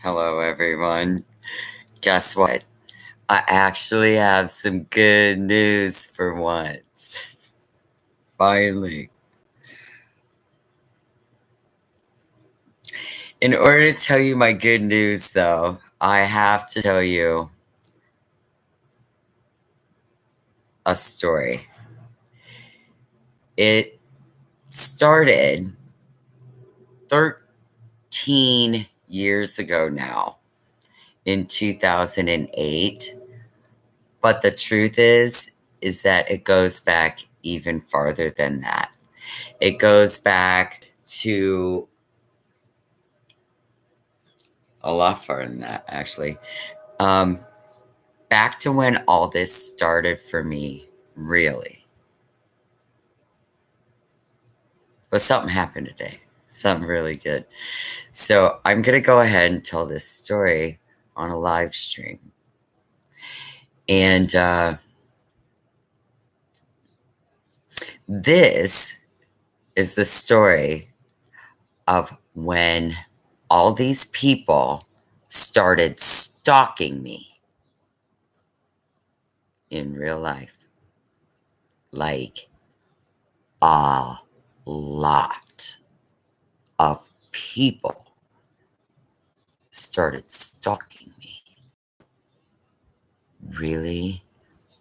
Hello, everyone. Guess what? I actually have some good news for once. Finally. In order to tell you my good news, though, I have to tell you a story. It started 13 years ago now, in 2008. But the truth is that it goes back even farther than that. It goes back to a lot farther than that, actually. Um, Back to when all this started for me, really. But something happened today. Something really good. So I'm going to go ahead and tell this story on a live stream. And this is the story of when all these people started stalking me in real life. Like a lot of people started stalking me. Really,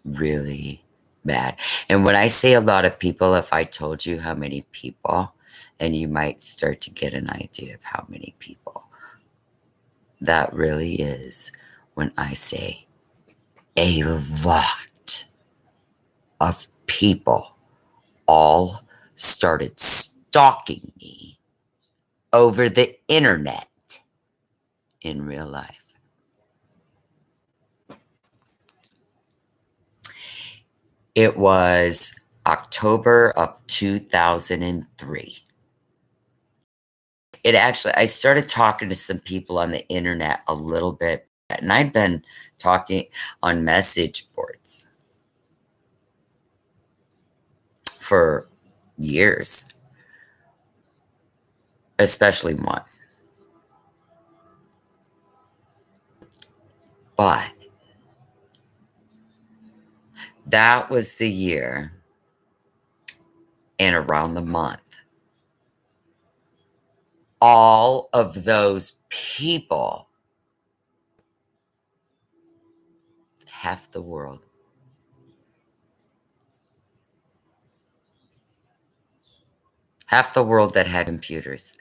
really bad. And when I say a lot of people, if I told you how many people, and you might start to get an idea of how many people, that really is when I say a lot of people all started stalking me over the internet in real life. It was October of 2003. I started talking to some people on the internet a little bit, and I'd been talking on message boards for years, especially one. But that was the year and around the month. All of those people, half the world, that had computers,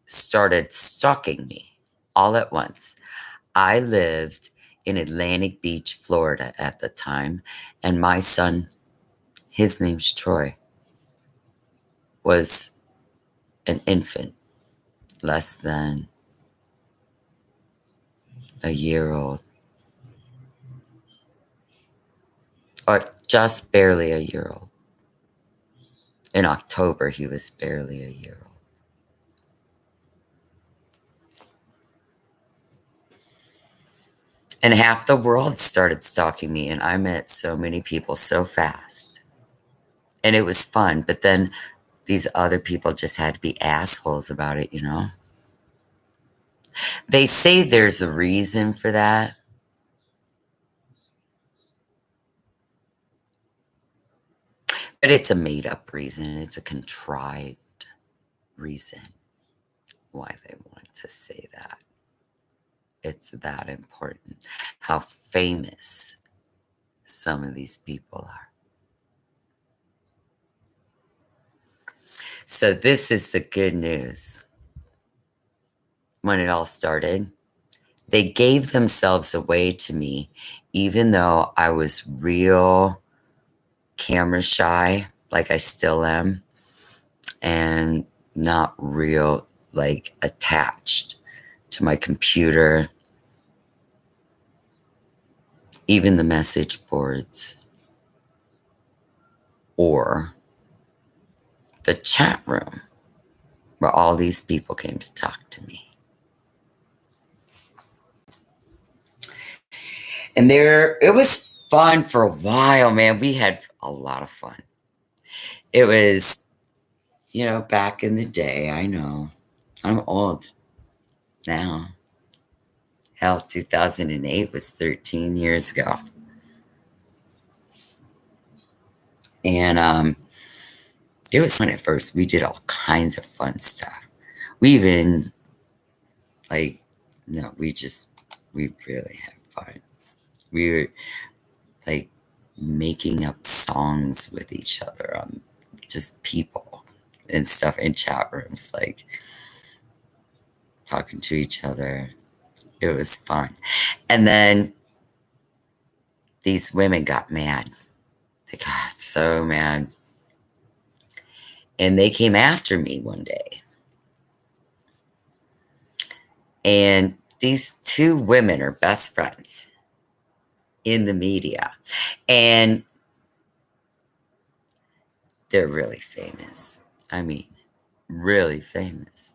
started stalking me all at once. I lived in Atlantic Beach, Florida at the time, and my son, his name's Troy, was an infant, less than a year old, or just barely a year old. In October, he was barely a year old. And half the world started stalking me, and I met so many people so fast. And it was fun, but then these other people just had to be assholes about it, you know? They say there's a reason for that. But it's a made up reason. It's a contrived reason why they want to say that. It's that important how famous some of these people are. So, this is the good news. When it all started, they gave themselves away to me, even though I was real camera shy, like I still am, and not real, like, attached to my computer, even the message boards, or the chat room where all these people came to talk to me. And it was fun for a while, man. We had a lot of fun. It was, back in the day, I know. I'm old now. Hell, 2008 was 13 years ago. And it was fun at first. We did all kinds of fun stuff. We even, like, no, we really had fun. We were, like, making up songs with each other, just people and stuff in chat rooms, like, talking to each other. It was fun. And then these women got mad. They got so mad. And they came after me one day. And these two women are best friends in the media. And they're really famous. I mean, really famous.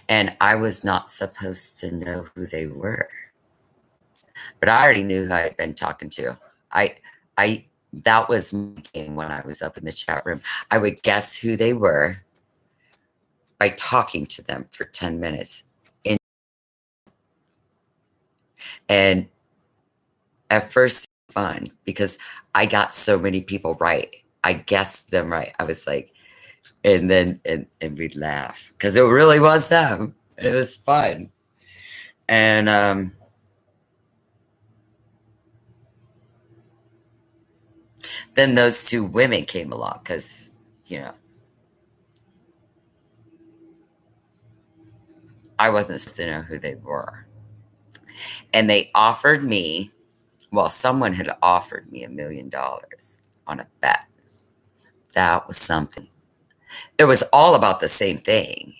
And I was not supposed to know who they were. But I already knew who I had been talking to. I that was my game when I was up in the chat room. I would guess who they were by talking to them for 10 minutes. And at first, fun because I got so many people right. I guessed them right. I was like, and then and we'd laugh because it really was them. It was fun. And then those two women came along because, you know, I wasn't supposed to know who they were. And they offered me, well, someone had offered me $1 million on a bet. That was something. It was all about the same thing.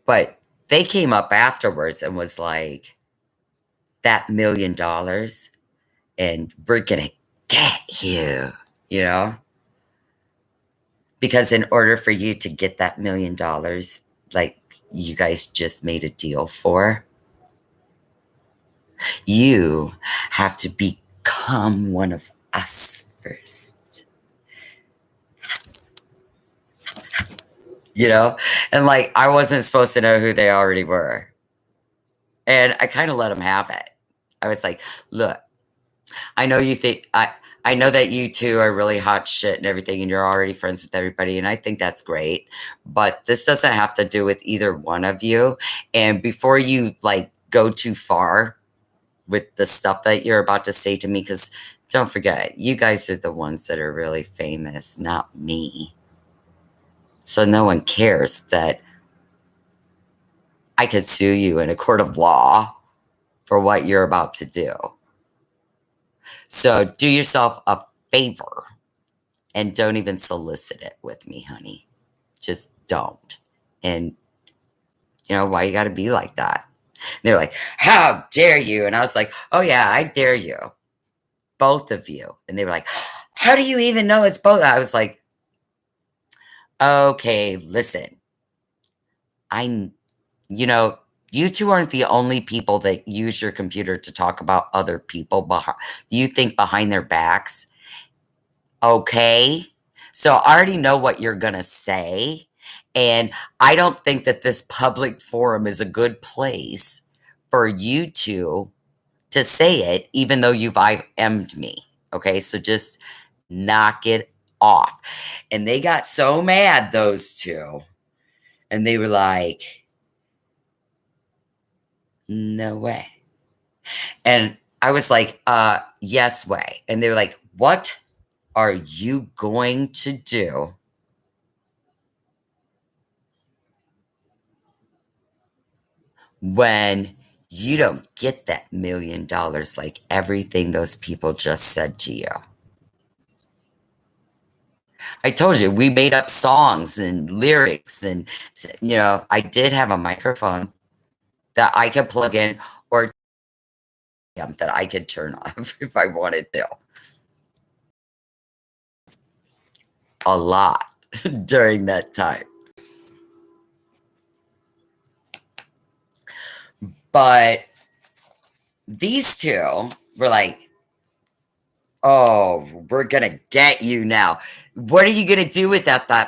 But they came up afterwards and was like, that $1 million, and we're going to get you, you know? Because in order for you to get that $1 million, like you guys just made a deal for, you have to become one of us first. You know? And like, I wasn't supposed to know who they already were. And I kind of let them have it. I was like, look, I know you think, I know that you two are really hot shit and everything, and you're already friends with everybody, and I think that's great. But this doesn't have to do with either one of you. And before you like go too far with the stuff that you're about to say to me, because don't forget, you guys are the ones that are really famous, not me. So no one cares that I could sue you in a court of law for what you're about to do. So do yourself a favor and don't even solicit it with me, honey. Just don't. And you know, why you got to be like that? And they're like, how dare you? And I was like, oh yeah, I dare you. Both of you. And they were like, how do you even know it's both? I was like, okay, listen. You know, you two aren't the only people that use your computer to talk about other people. You think behind their backs. Okay. So I already know what you're going to say. And I don't think that this public forum is a good place for you two to say it, even though you've IM'd me. Okay. So just knock it off. And they got so mad, those two. And they were like, no way. And I was like, yes way. And they were like, what are you going to do when you don't get that $1 million like everything those people just said to you? I told you, we made up songs and lyrics, and you know, I did have a microphone that I could plug in, or that I could turn off if I wanted to. A lot during that time. But these two were like, Oh, we're gonna get you now. What are you gonna do without the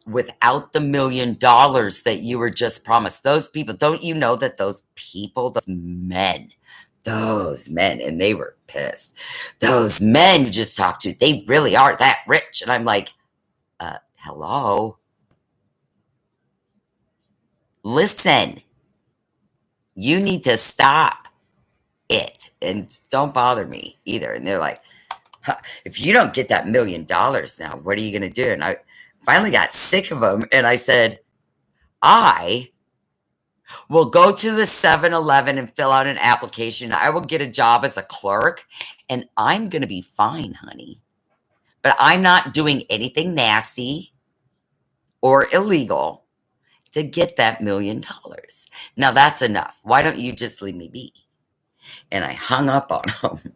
$1 million that you were just promised? Those people, don't you know that those people, those men, and they were pissed. Those men you just talked to, they really are that rich. And I'm like, hello? Listen, you need to stop it and don't bother me either. And they're like, huh, if you don't get that $1 million now, what are you going to do? And I finally got sick of them. And I said, I will go to the 7-Eleven and fill out an application. I will get a job as a clerk and I'm going to be fine, honey. But I'm not doing anything nasty or illegal to get that $1 million. Now that's enough. Why don't you just leave me be? And I hung up on them.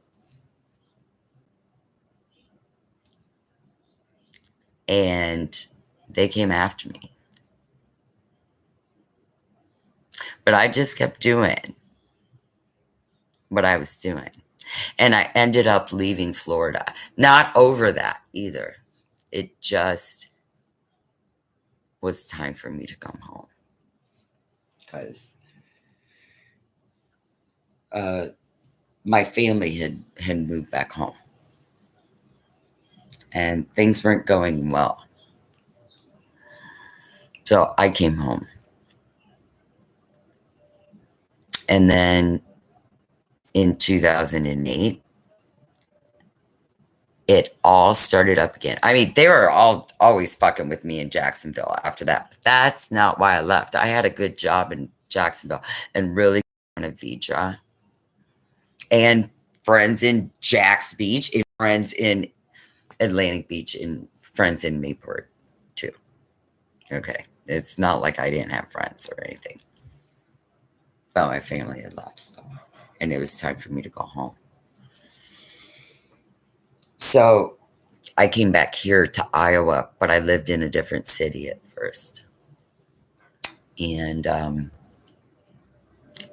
And they came after me. But I just kept doing what I was doing. And I ended up leaving Florida. Not over that either. It just was time for me to come home. Because my family had moved back home. And things weren't going well. So I came home. And then in 2008, it all started up again. I mean, they were always fucking with me in Jacksonville after that. But that's not why I left. I had a good job in Jacksonville and really in Vidra. And friends in Jax Beach, and friends in Atlantic Beach, and friends in Mayport too. Okay. It's not like I didn't have friends or anything. But my family had left. So, and it was time for me to go home. So I came back here to Iowa, but I lived in a different city at first. And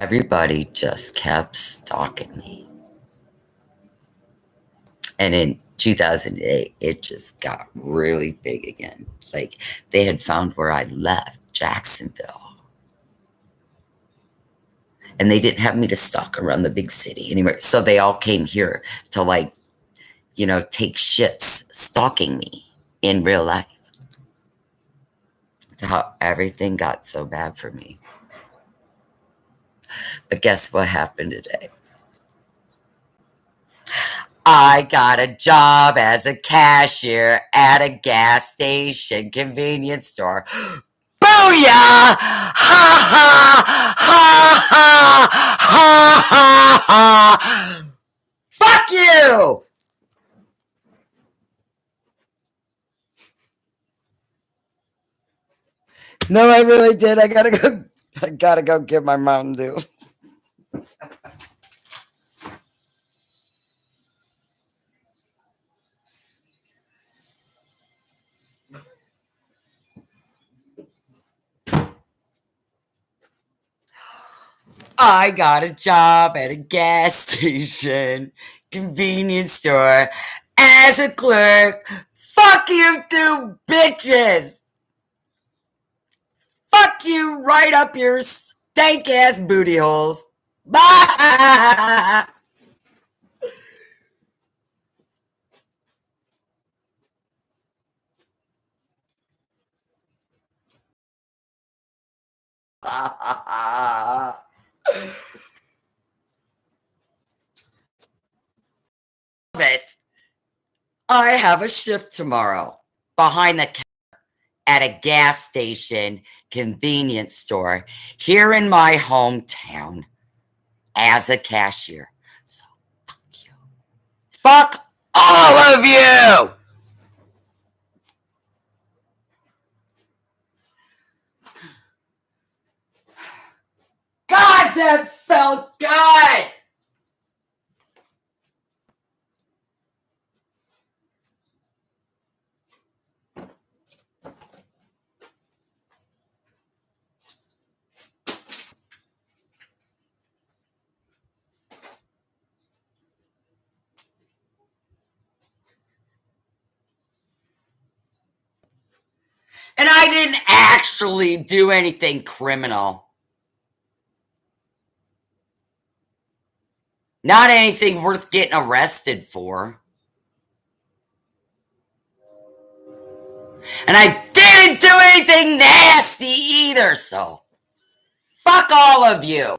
everybody just kept stalking me. And in 2008, it just got really big again. Like they had found where I left, Jacksonville. And they didn't have me to stalk around the big city anymore. So they all came here to take shifts stalking me in real life. That's how everything got so bad for me. But guess what happened today? I got a job as a cashier at a gas station convenience store. Booyah! Ha ha! Ha ha! Ha ha ha! Fuck you! No, I really did. I gotta go get my Mountain Dew. I got a job at a gas station, convenience store, as a clerk. Fuck you two bitches! Fuck you right up your stank ass booty holes. Bye! It. I have a shift tomorrow behind the counter at a gas station convenience store here in my hometown as a cashier. So fuck you. Fuck all of you! God, that felt good! And I didn't actually do anything criminal. Not anything worth getting arrested for. And I didn't do anything nasty either, so fuck all of you.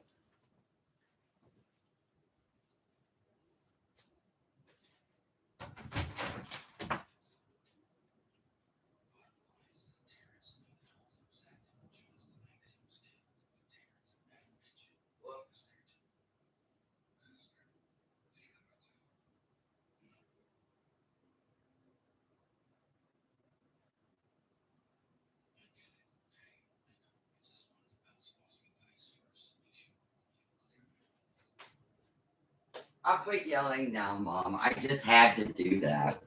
I'll quit yelling now, Mom. I just had to do that.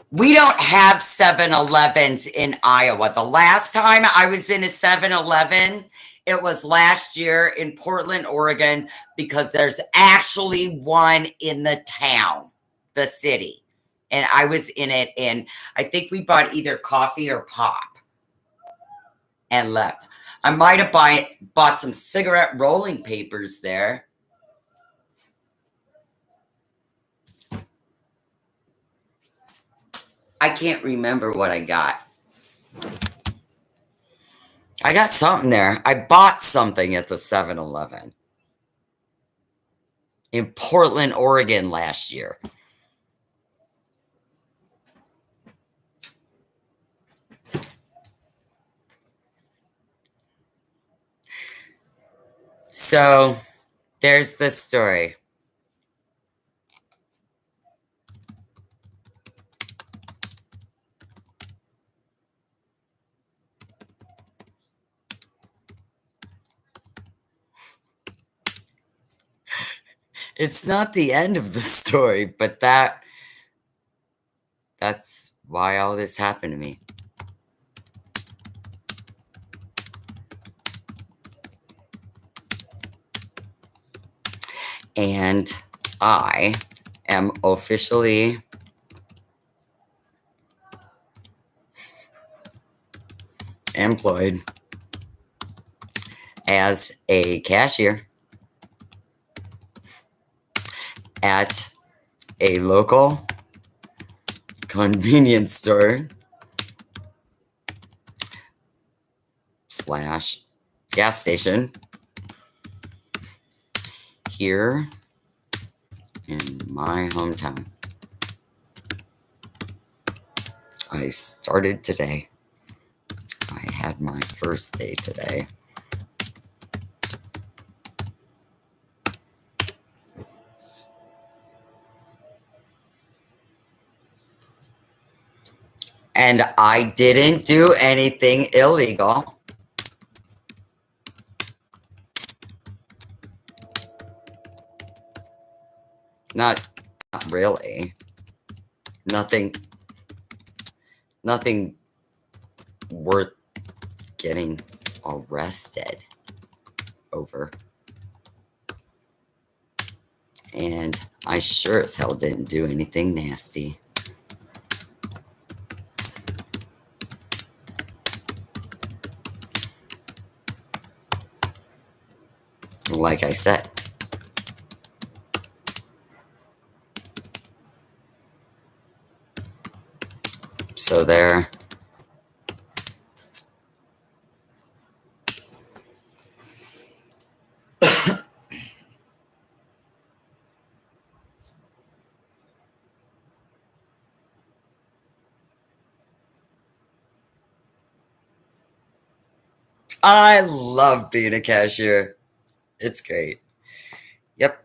We don't have 7-Elevens in Iowa. The last time I was in a 7-Eleven, it was last year in Portland, Oregon, because there's actually one in the town, the city. And I was in it, and I think we bought either coffee or pop and left. I might have bought some cigarette rolling papers there. I can't remember what I got. I got something there. I bought something at the 7-Eleven in Portland, Oregon last year. So there's the story. It's not the end of the story, but that's why all this happened to me. And I am officially employed as a cashier at a local convenience store / gas station here in my hometown. I started today. I had my first day today. And I didn't do anything illegal. Not really. Nothing worth getting arrested over. And I sure as hell didn't do anything nasty. Like I said. So there. I love being a cashier. It's great. Yep.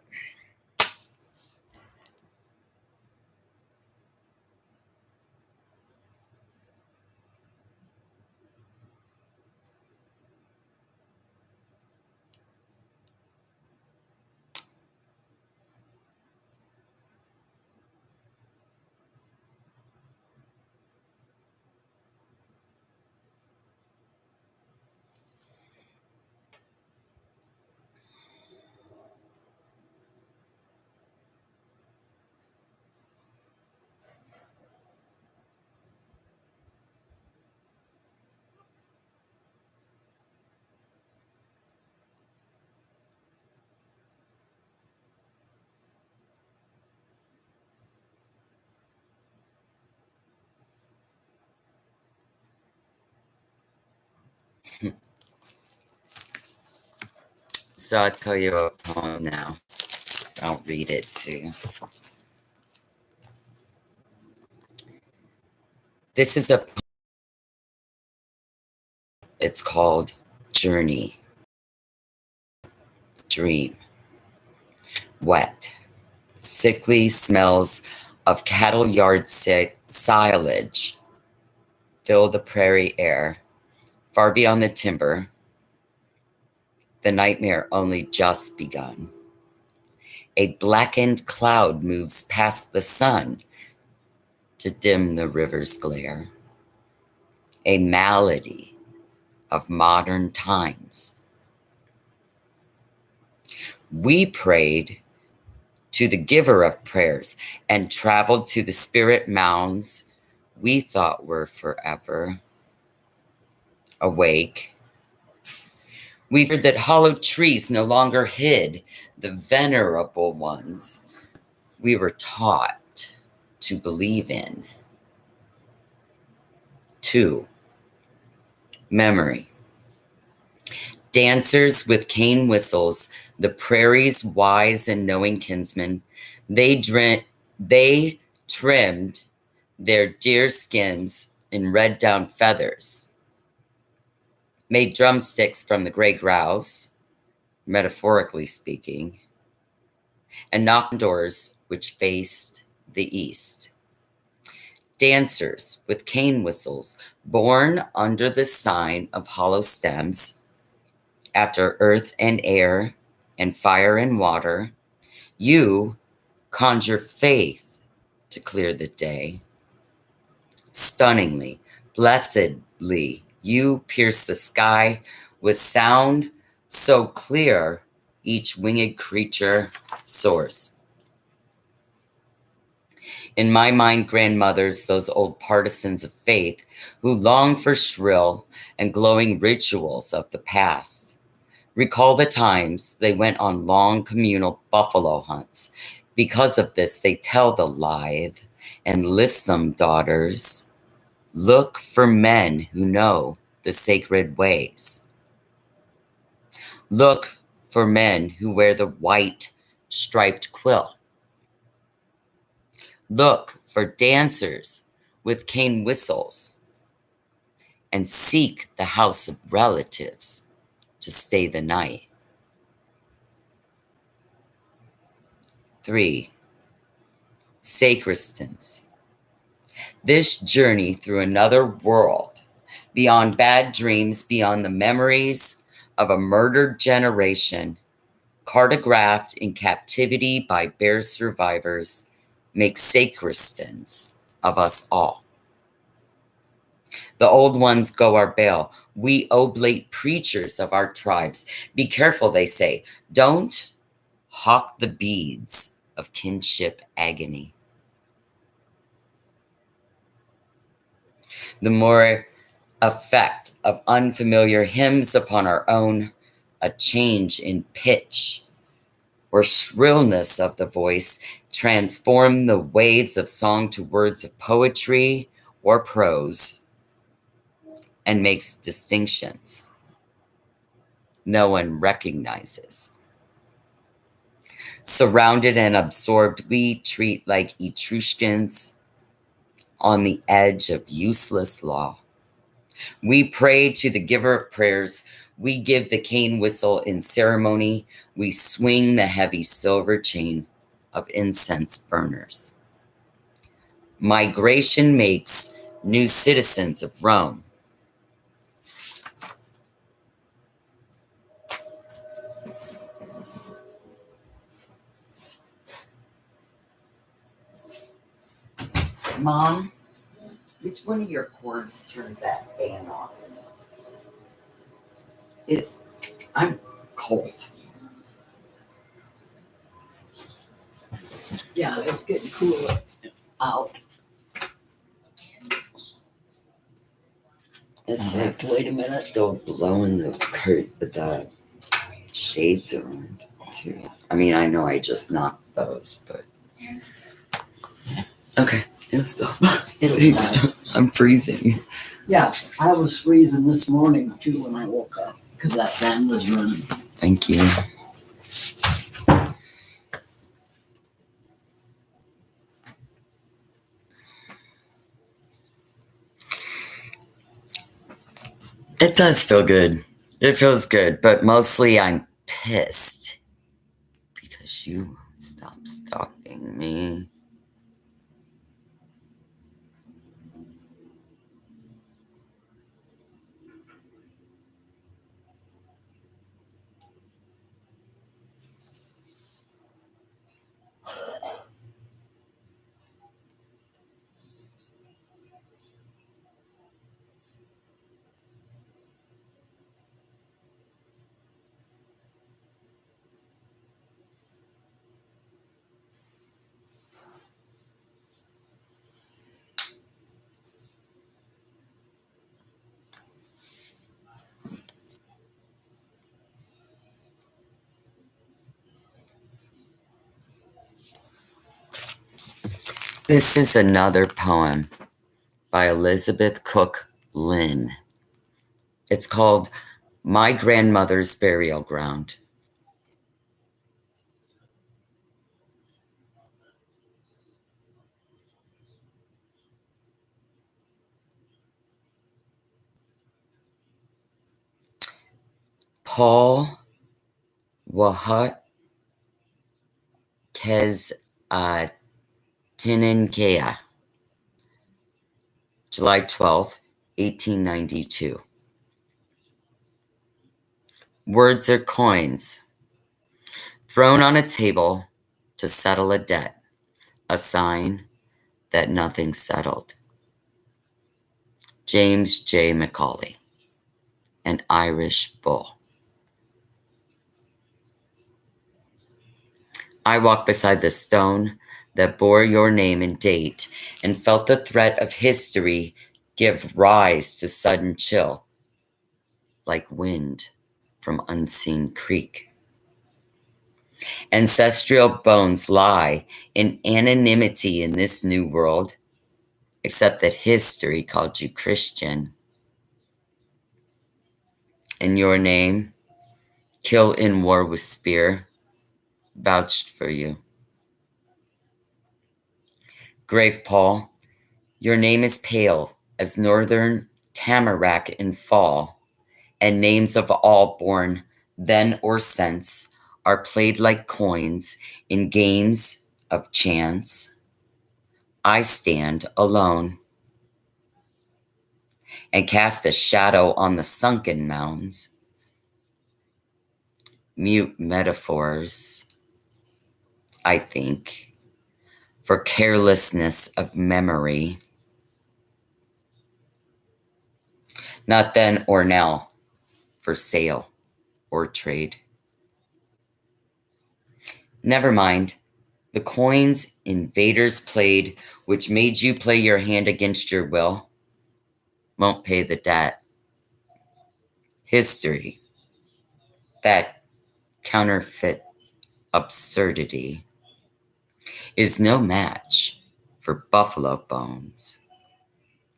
So I'll tell you a poem now. I'll read it to you. This is a poem. It's called Journey. Dream. Wet. Sickly smells of cattle yard silage fill the prairie air. Far beyond the timber, the nightmare only just begun. A blackened cloud moves past the sun to dim the river's glare. A malady of modern times. We prayed to the giver of prayers and traveled to the spirit mounds we thought were forever. Awake, we feared that hollow trees no longer hid the venerable ones we were taught to believe in. 2. Memory. Dancers with cane whistles, the prairie's wise and knowing kinsmen, they trimmed their deer skins in red down feathers, made drumsticks from the gray grouse, metaphorically speaking, and knocked on doors which faced the east. Dancers with cane whistles, born under the sign of hollow stems, after earth and air and fire and water, you conjure faith to clear the day. Stunningly, blessedly, you pierce the sky with sound so clear each winged creature soars. In my mind, grandmothers, those old partisans of faith who long for shrill and glowing rituals of the past, recall the times they went on long communal buffalo hunts. Because of this, they tell the lithe and lissom daughters, look for men who know the sacred ways. Look for men who wear the white striped quill. Look for dancers with cane whistles, and seek the house of relatives to stay the night. 3. Sacristans. This journey through another world, beyond bad dreams, beyond the memories of a murdered generation, cartographed in captivity by bear survivors, makes sacristans of us all. The old ones go our bail. We oblate preachers of our tribes. Be careful, they say. Don't hawk the beads of kinship agony. The more effect of unfamiliar hymns upon our own, a change in pitch or shrillness of the voice, transform the waves of song to words of poetry or prose, and makes distinctions no one recognizes. Surrounded and absorbed, we treat like Etruscans on the edge of useless law. We pray to the giver of prayers. We give the cane whistle in ceremony. We swing the heavy silver chain of incense burners. Migration makes new citizens of Rome. Mom, which one of your cords turns that fan off? I'm cold. Yeah, it's getting cooler out. It's I have to wait a minute. still blowing the shades around too. I mean, I know I just knocked those, but okay, it'll stop. It'll stop. I'm freezing. Yeah, I was freezing this morning too when I woke up because that fan was running. Thank you. It does feel good. It feels good, but mostly I'm pissed because you won't stop stalking me. This is another poem by Elizabeth Cook Lynn. It's called My Grandmother's Burial Ground. Paul Wahat Kez Tininkea, July 12th, 1892. Words are coins, thrown on a table to settle a debt, a sign that nothing's settled. James J. Macaulay, An Irish Bull. I walked beside the stone that bore your name and date and felt the threat of history give rise to sudden chill, like wind from unseen creek. Ancestral bones lie in anonymity in this new world, except that history called you Christian. In your name, kill in war with spear, vouched for you. Grave Paul, your name is pale as northern tamarack in fall, and names of all born then or since are played like coins in games of chance. I stand alone and cast a shadow on the sunken mounds. Mute metaphors, I think, for carelessness of memory. Not then or now, for sale or trade. Never mind, the coins invaders played, which made you play your hand against your will, won't pay the debt. History, that counterfeit absurdity, is no match for buffalo bones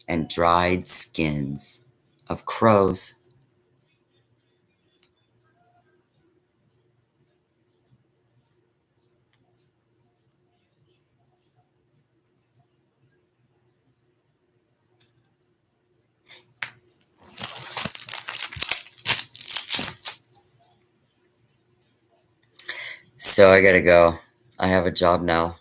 and dried skins of crows. So I gotta go. I have a job now.